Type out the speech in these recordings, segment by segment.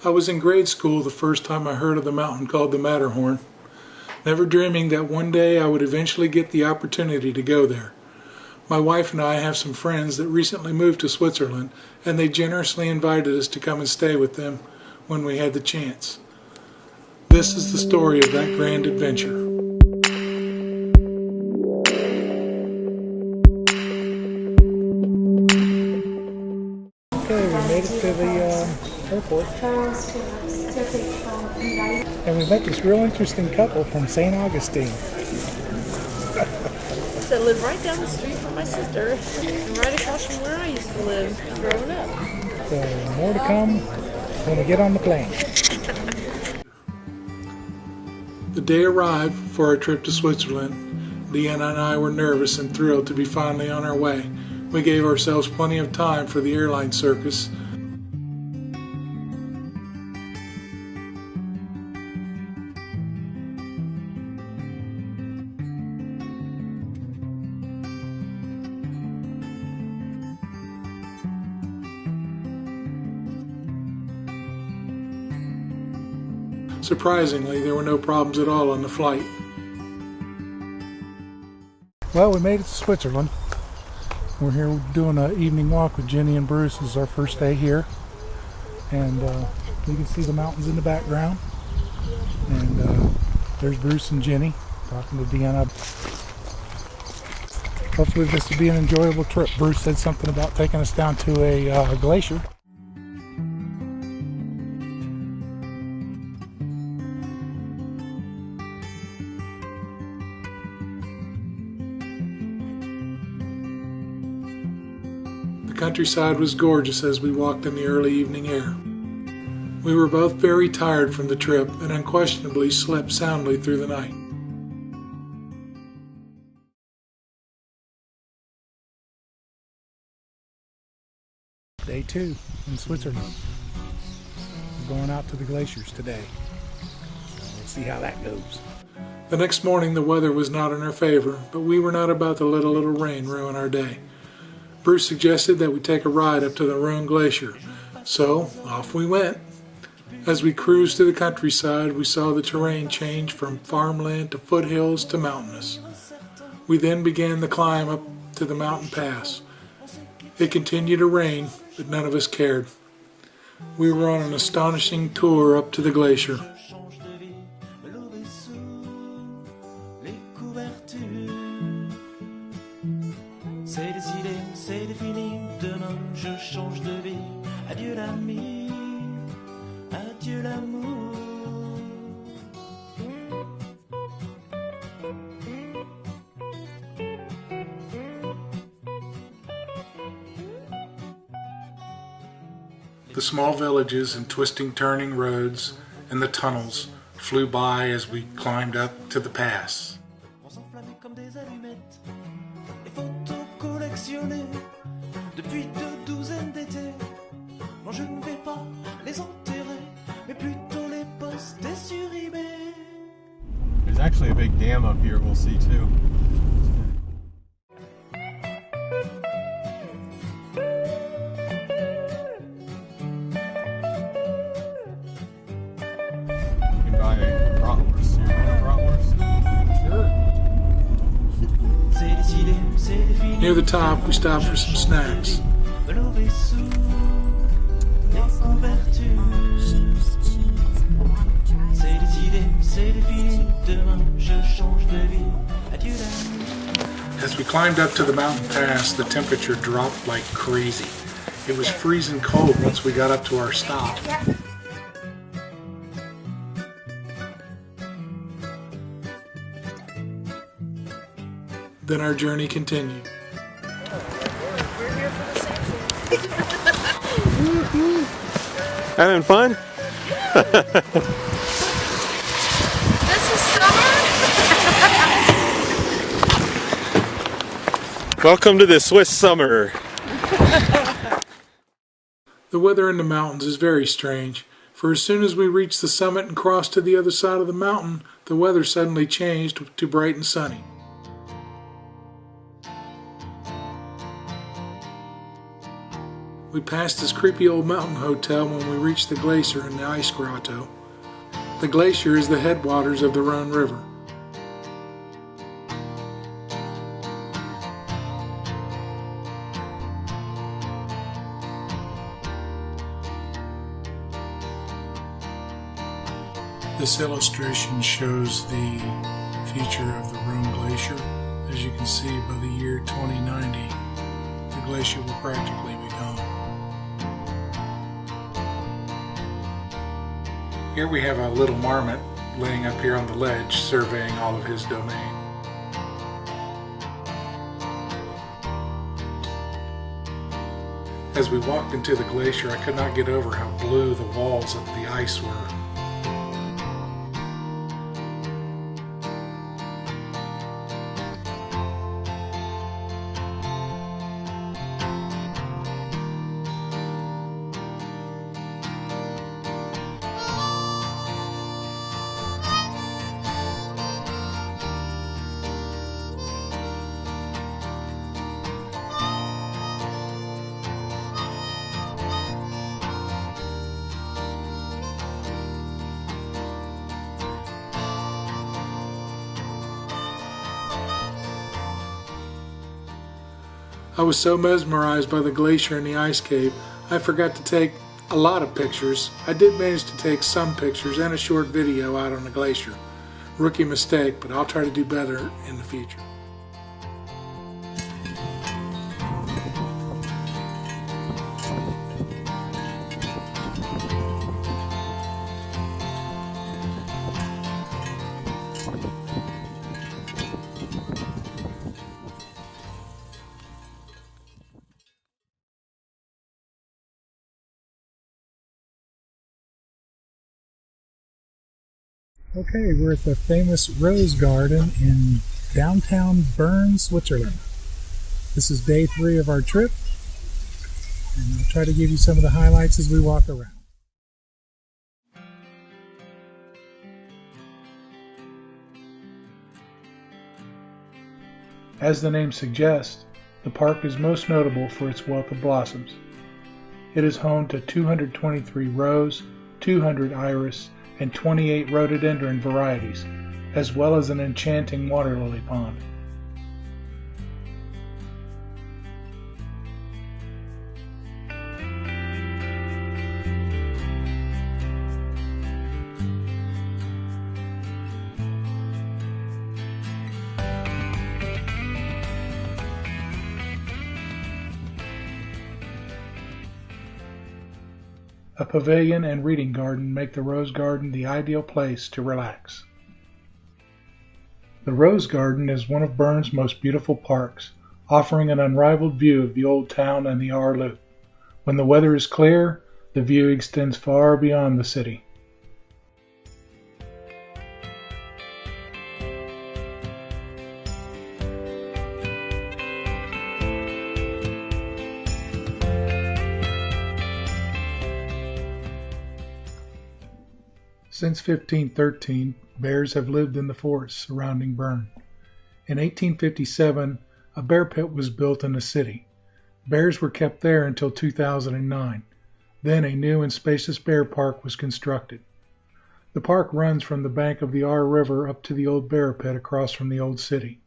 I was in grade school the first time I heard of the mountain called the Matterhorn, never dreaming that one day I would eventually get the opportunity to go there. My wife and I have some friends that recently moved to Switzerland, and they generously invited us to come and stay with them when we had the chance. This is the story of that grand adventure. Okay, we made it to the airport. And we met this real interesting couple from St. Augustine. That live right down the street from my sister, and right across from where I used to live growing up. So more to come when we get on the plane. The day arrived for our trip to Switzerland. Deanna and I were nervous and thrilled to be finally on our way. We gave ourselves plenty of time for the airline circus. Surprisingly, there were no problems at all on the flight. Well, we made it to Switzerland. We're here doing an evening walk with Jenny and Bruce. This is our first day here. And you can see the mountains in the background. And there's Bruce and Jenny talking to Deanna. Hopefully this will be an enjoyable trip. Bruce said something about taking us down to a glacier. The countryside was gorgeous as we walked in the early evening air. We were both very tired from the trip and unquestionably slept soundly through the night. Day 2 in Switzerland. We're going out to the glaciers today. Let's see how that goes. The next morning the weather was not in our favor, but we were not about to let a little rain ruin our day. Bruce suggested that we take a ride up to the Rhone Glacier, so off we went. As we cruised to the countryside, we saw the terrain change from farmland to foothills to mountainous. We then began the climb up to the mountain pass. It continued to rain, but none of us cared. We were on an astonishing tour up to the glacier. C'est décidé, c'est défini, demain je change de vie. Adieu l'ami, adieu l'amour. The small villages and twisting turning roads and the tunnels flew by as we climbed up to the pass. Depuis 2 douzaines d'étés, non je ne vais pas les enterrer, mais plutôt les poster sur eBay. There's actually a big dam up here we'll see too. You can buy a bratwurst. You want a bratwurst? Near the top, we stopped for some snacks. As we climbed up to the mountain pass, the temperature dropped like crazy. It was freezing cold once we got up to our stop. Then our journey continued. We're here for the same thing. Having fun? This is summer? Welcome to the Swiss summer. The weather in the mountains is very strange, for as soon as we reached the summit and crossed to the other side of the mountain, the weather suddenly changed to bright and sunny. We passed this creepy old mountain hotel when we reached the glacier and the ice grotto. The glacier is the headwaters of the Rhone River. This illustration shows the future of the Rhone Glacier. As you can see, by the year 2090, the glacier will practically be gone. Here we have a little marmot laying up here on the ledge, surveying all of his domain. As we walked into the glacier, I could not get over how blue the walls of the ice were. I was so mesmerized by the glacier and the ice cave, I forgot to take a lot of pictures. I did manage to take some pictures and a short video out on the glacier. Rookie mistake, but I'll try to do better in the future. Okay, we're at the famous Rose Garden in downtown Bern, Switzerland. This is day 3 of our trip, and I'll try to give you some of the highlights as we walk around. As the name suggests, the park is most notable for its wealth of blossoms. It is home to 223 rose, 200 iris, and 28 rhododendron varieties, as well as an enchanting water lily pond. A pavilion and reading garden make the Rose Garden the ideal place to relax. The Rose Garden is one of Bern's most beautiful parks, offering an unrivaled view of the old town and the Aar Loop. When the weather is clear, the view extends far beyond the city. Since 1513, bears have lived in the forests surrounding Bern. In 1857, a bear pit was built in the city. Bears were kept there until 2009. Then a new and spacious bear park was constructed. The park runs from the bank of the Aar River up to the old bear pit across from the old city.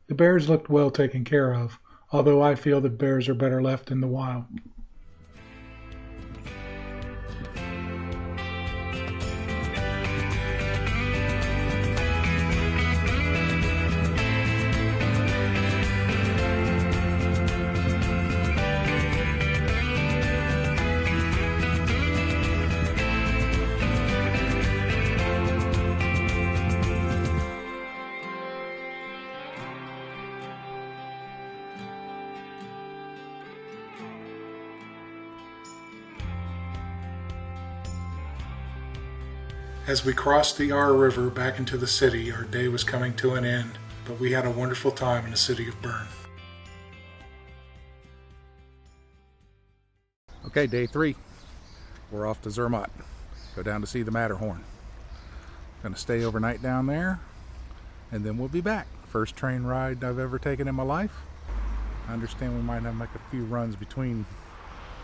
The bears looked well taken care of, although I feel that bears are better left in the wild. As we crossed the Aar River back into the city, our day was coming to an end, but we had a wonderful time in the city of Bern. Okay, day 3. We're off to Zermatt. Go down to see the Matterhorn. Gonna stay overnight down there, and then we'll be back. First train ride I've ever taken in my life. I understand we might have like a few runs between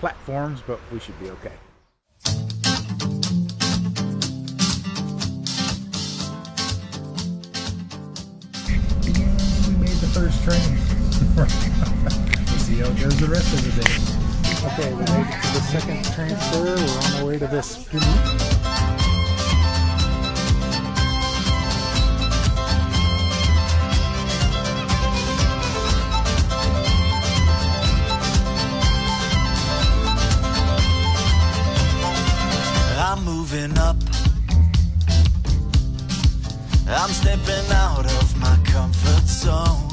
platforms, but we should be okay. We made the first train. We'll see how it goes the rest of the day. Okay, we made it to the second transfer. We're on our way to this. I'm moving up. I'm stepping out of my comfort zone.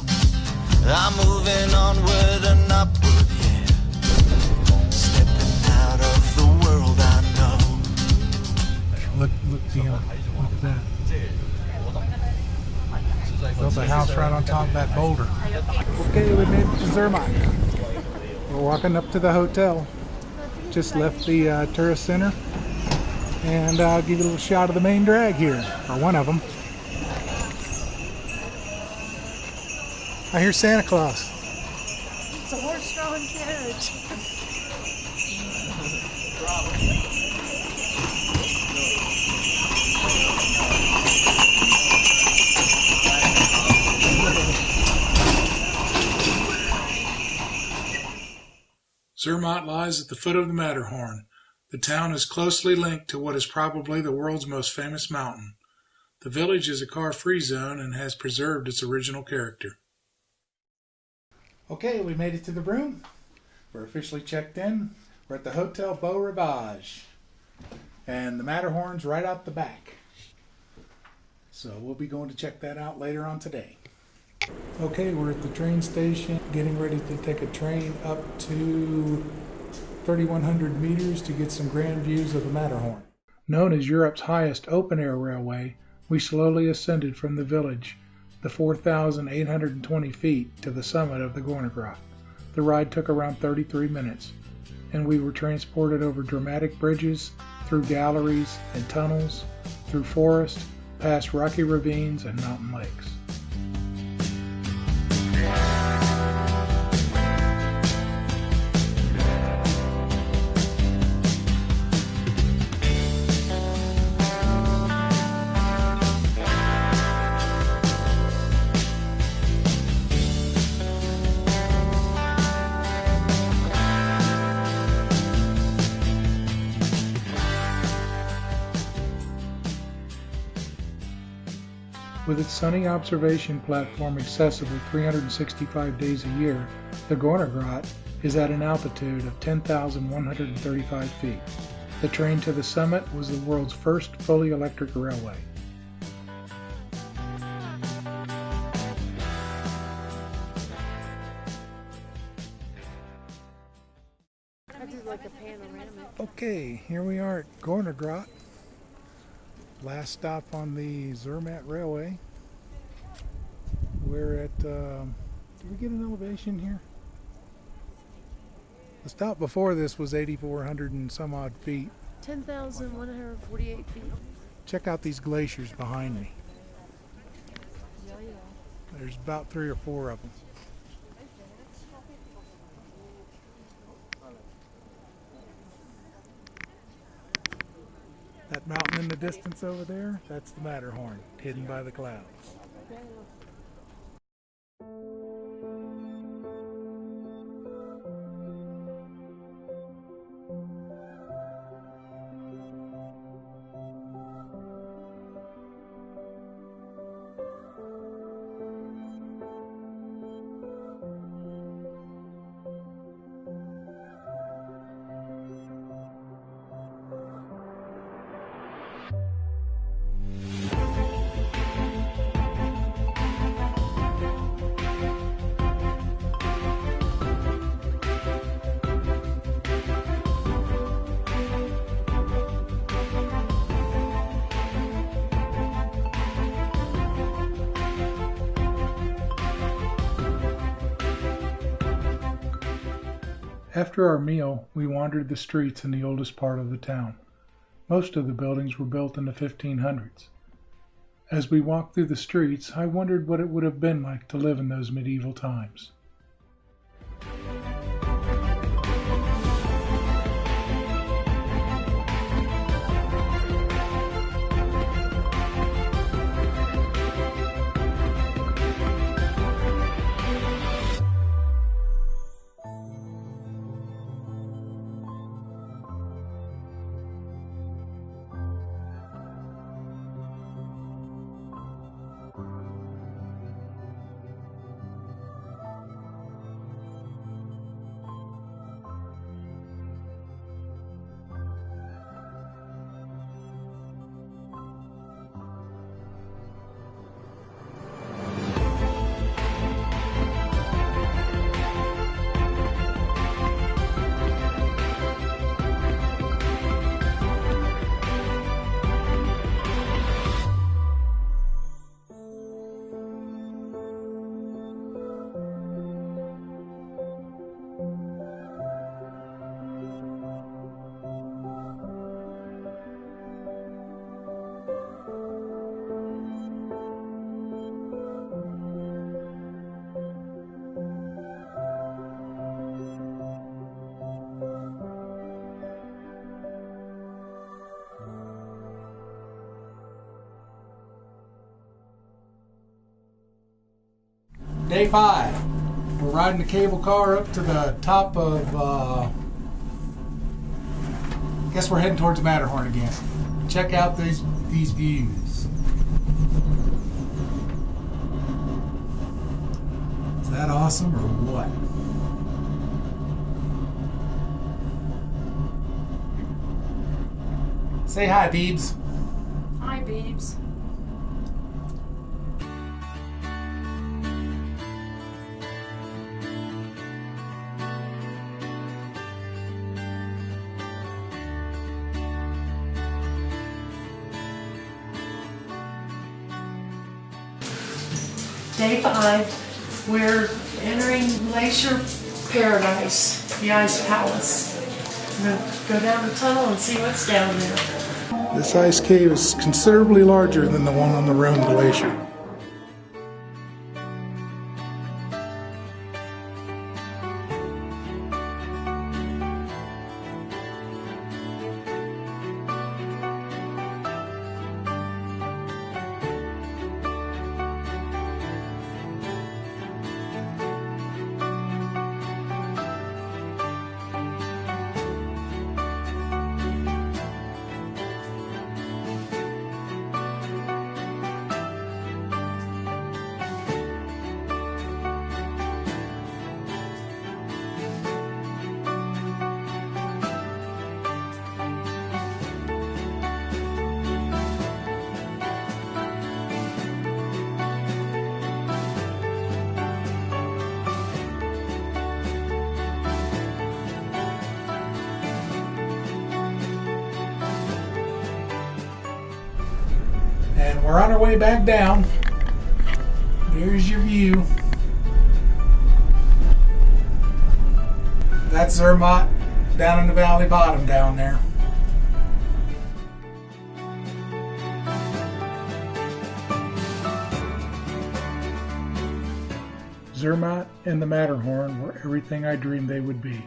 I'm moving onward and upward, yeah. Stepping out of the world I know. Look, Dion. Look at that. Built a house right on top of that boulder. Okay, we made it to Zermatt. We're walking up to the hotel. Just left the tourist center. And I'll give you a little shot of the main drag here, or one of them. I hear Santa Claus. It's a horse-drawn carriage. Zermatt lies at the foot of the Matterhorn. The town is closely linked to what is probably the world's most famous mountain. The village is a car-free zone and has preserved its original character. Okay, we made it to the room. We're officially checked in. We're at the Hotel Beau Rivage. And the Matterhorn's right out the back. So we'll be going to check that out later on today. Okay, we're at the train station, getting ready to take a train up to 3,100 meters to get some grand views of the Matterhorn. Known as Europe's highest open-air railway, we slowly ascended from the village, the 4,820 feet, to the summit of the Gornergrat. The ride took around 33 minutes, and we were transported over dramatic bridges, through galleries and tunnels, through forest, past rocky ravines and mountain lakes. With its sunny observation platform accessible 365 days a year, the Gornergrat is at an altitude of 10,135 feet. The train to the summit was the world's first fully electric railway. I did like a panoramic. Okay, here we are at Gornergrat. Last stop on the Zermatt Railway. We're at, did we get an elevation here? The stop before this was 8,400 and some odd feet. 10,148 feet. Check out these glaciers behind me. Yeah. There's about 3 or 4 of them. That mountain in the distance over there, that's the Matterhorn, hidden by the clouds. After our meal, we wandered the streets in the oldest part of the town. Most of the buildings were built in the 1500s. As we walked through the streets, I wondered what it would have been like to live in those medieval times. Day 5. We're riding the cable car up to the top of, I guess we're heading towards the Matterhorn again. Check out these views. Is that awesome or what? Say hi, Beebs. Hi, Beebs. Day 5, we're entering Glacier Paradise, the Ice Palace. We're going to go down the tunnel and see what's down there. This ice cave is considerably larger than the one on the Rhone Glacier. And we're on our way back down. There's your view. That's Zermatt down in the valley bottom down there. Zermatt and the Matterhorn were everything I dreamed they would be.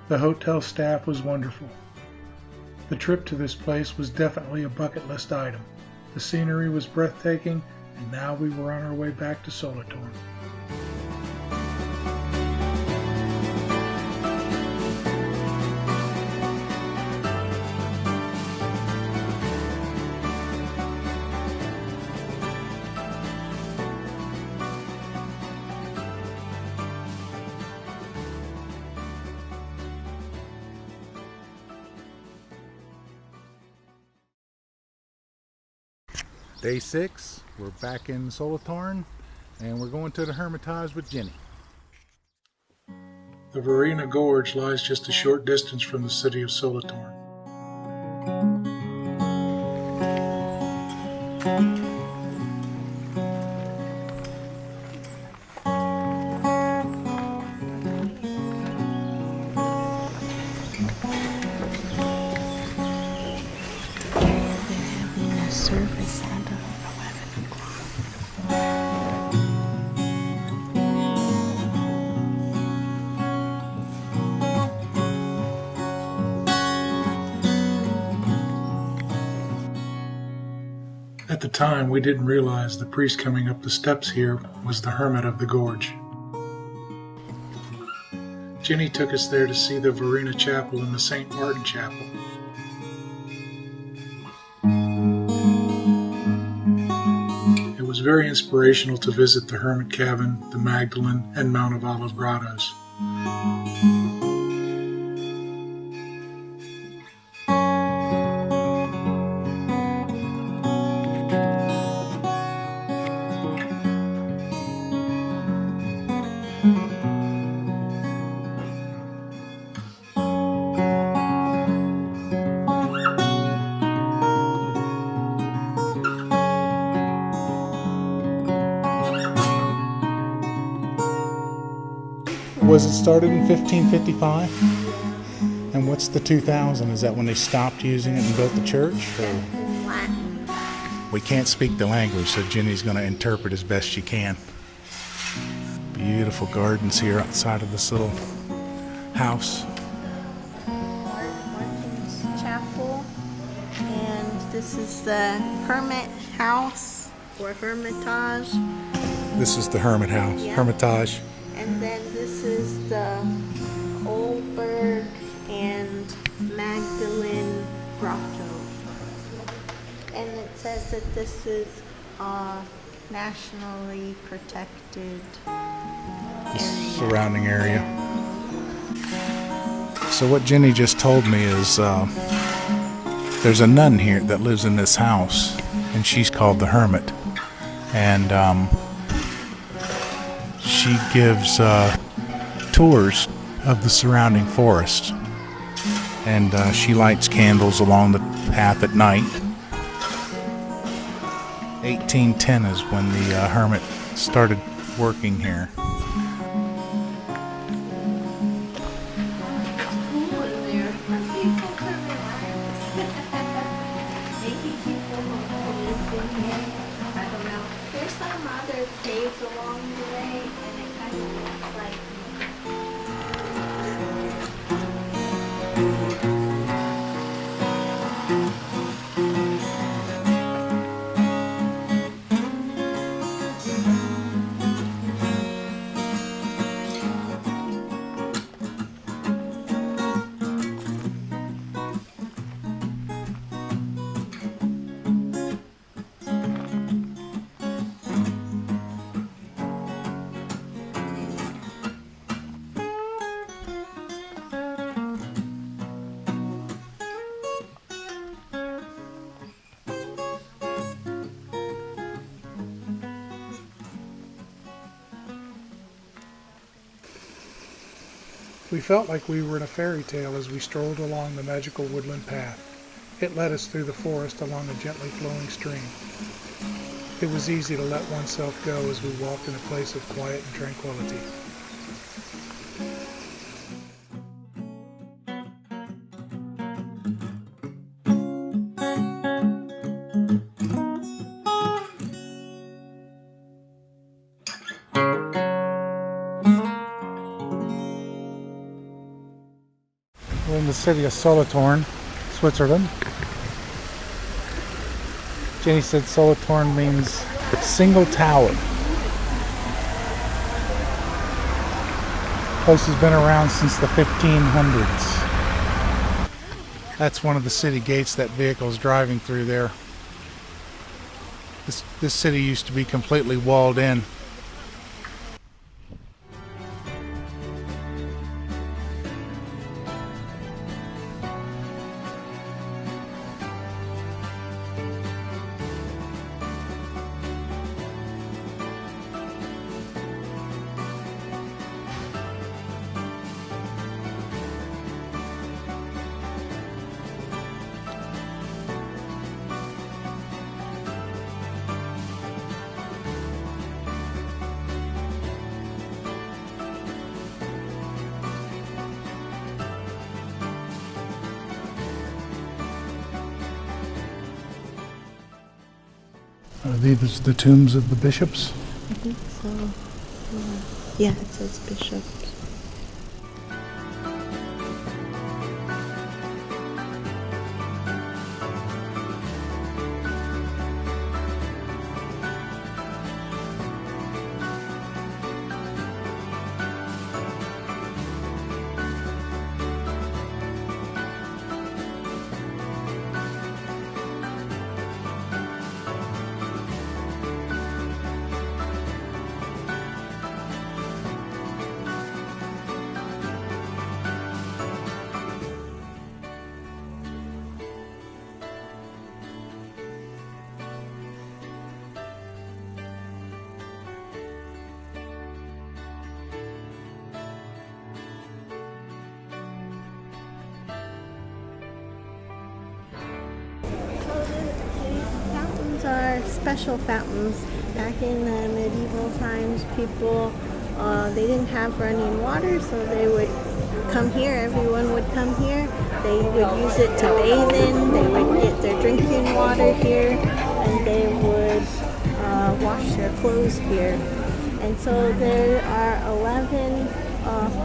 The hotel staff was wonderful. The trip to this place was definitely a bucket list item. The scenery was breathtaking, and now we were on our way back to Solothurn. Day 6, we're back in Solothurn, and we're going to the Hermitage with Jenny. The Varina Gorge lies just a short distance from the city of Solothurn. Service at 11 At the time, we didn't realize the priest coming up the steps here was the hermit of the gorge. Jenny took us there to see the Varina Chapel and the St. Martin Chapel. It was very inspirational to visit the Hermit Cabin, the Magdalene, and Mount of Olive Grottos. Was it started in 1555? And what's the 2000? Is that when they stopped using it and built the church? Or? Latin. We can't speak the language, so Jenny's going to interpret as best she can. Beautiful gardens here outside of this little house. Martin's Chapel, and this is the Hermit House or Hermitage. This is the Hermit House, Yeah. Hermitage. And then this is the Olberg and Magdalene Grotto. And it says that this is nationally protected The area. surrounding area. So what Jenny just told me is there's a nun here that lives in this house, and she's called the Hermit. And she gives tours of the surrounding forest. And she lights candles along the path at night. 1810 is when the Hermit started working here. There's some other caves along the way, and it kind of looks like. We felt like we were in a fairy tale as we strolled along the magical woodland path. It led us through the forest along a gently flowing stream. It was easy to let oneself go as we walked in a place of quiet and tranquility. We're in the city of Solothurn, Switzerland. Jenny said Solothurn means single tower. The place has been around since the 1500s. That's one of the city gates that vehicle's driving through there. This city used to be completely walled in. Are these the tombs of the bishops? I think so. Yeah, it says bishop. Are special fountains. Back in the medieval times, people they didn't have running water, so they would come here. Everyone would come here. They would use it to bathe in. They would get their drinking water here, and they would wash their clothes here. And so there are 11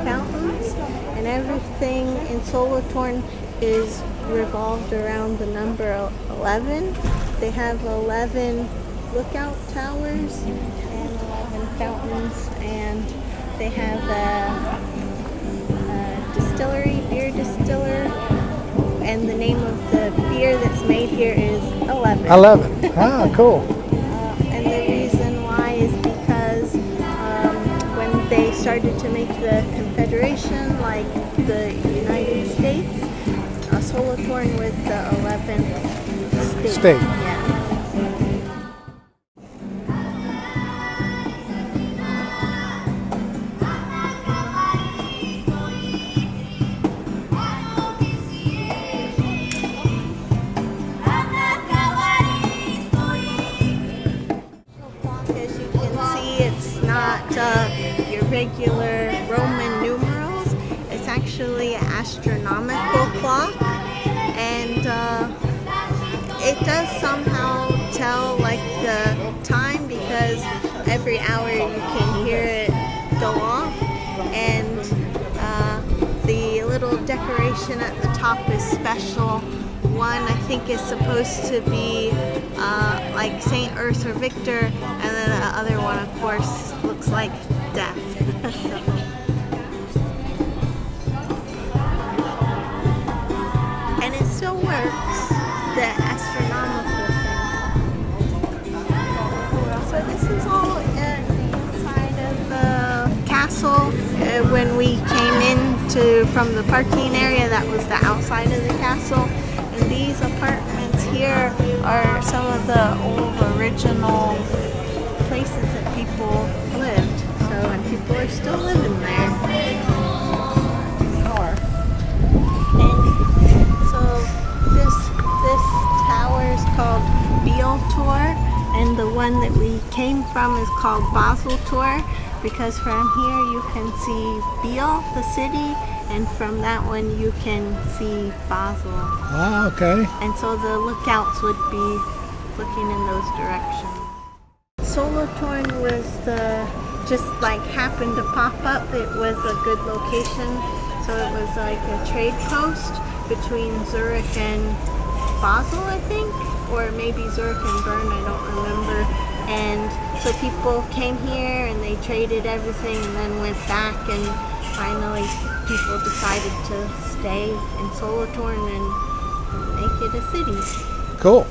fountains, and everything in Solothurn is revolved around the number 11. They have 11 lookout towers and 11 fountains, and they have a distillery, beer distiller, and the name of the beer that's made here is 11. 11. Ah, cool. And the reason why is because when they started to make the Confederation, like the United States, Solothurn was the 11th state. Yeah. As you can see, it's not your regular Roman numerals. It's actually an astronomical clock, and it does somehow tell like the time because every hour you can hear it go off, and the little decoration at the top is special. One I think is supposed to be like Saint Ursa Victor, and then the other one of course looks like death. And it still works, the astronomical thing. So this is all inside of the castle. When we came in from the parking area, that was the outside of the castle. And these apartments here are some of the old original places that people lived. So, and people are still living there. And so this tower is called Beale Tower, and the one that we came from is called Basel Tower, because from here you can see Beale, the city, and from that one you can see Basel. Ah, okay. And so the lookouts would be looking in those directions. Solothurn was just like happened to pop up. It was a good location. So it was like a trade post between Zurich and Basel, I think, or maybe Zurich and Bern, I don't remember. And so people came here and they traded everything and then went back, and finally people decided to stay in Solothurn and make it a city. Cool.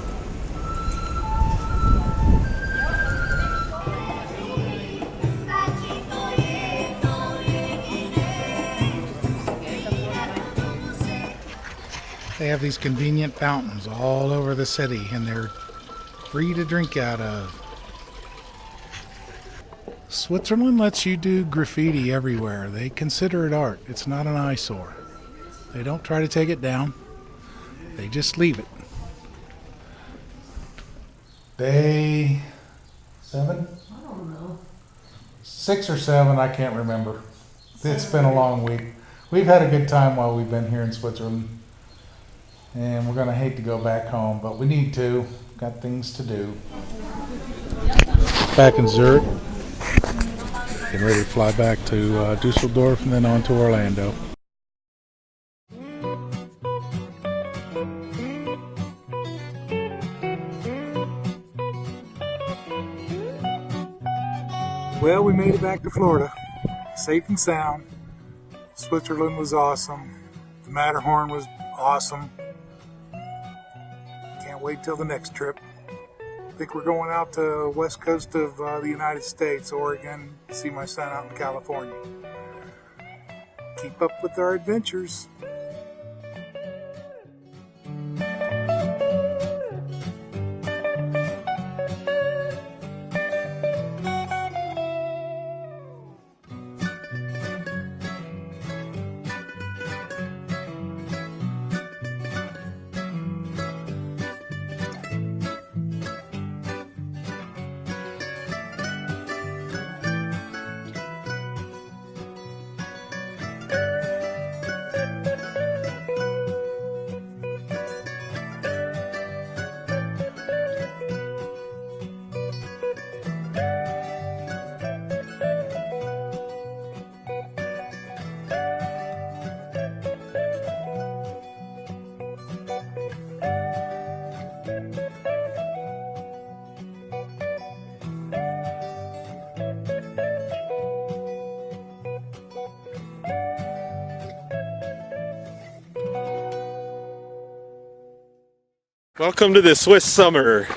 They have these convenient fountains all over the city, and they're free to drink out of. Switzerland lets you do graffiti everywhere. They consider it art. It's not an eyesore. They don't try to take it down. They just leave it. Day 7? I don't know. 6 or 7, I can't remember. It's been a long week. We've had a good time while we've been here in Switzerland. And we're going to hate to go back home, but we need to. Got things to do. Back in Zurich. Getting ready to fly back to Dusseldorf and then on to Orlando. Well, we made it back to Florida, safe and sound. Switzerland was awesome. The Matterhorn was awesome. Can't wait till the next trip. I think we're going out to west coast of the United States, Oregon, to see my son out in California. Keep up with our adventures. Welcome to the Swiss summer.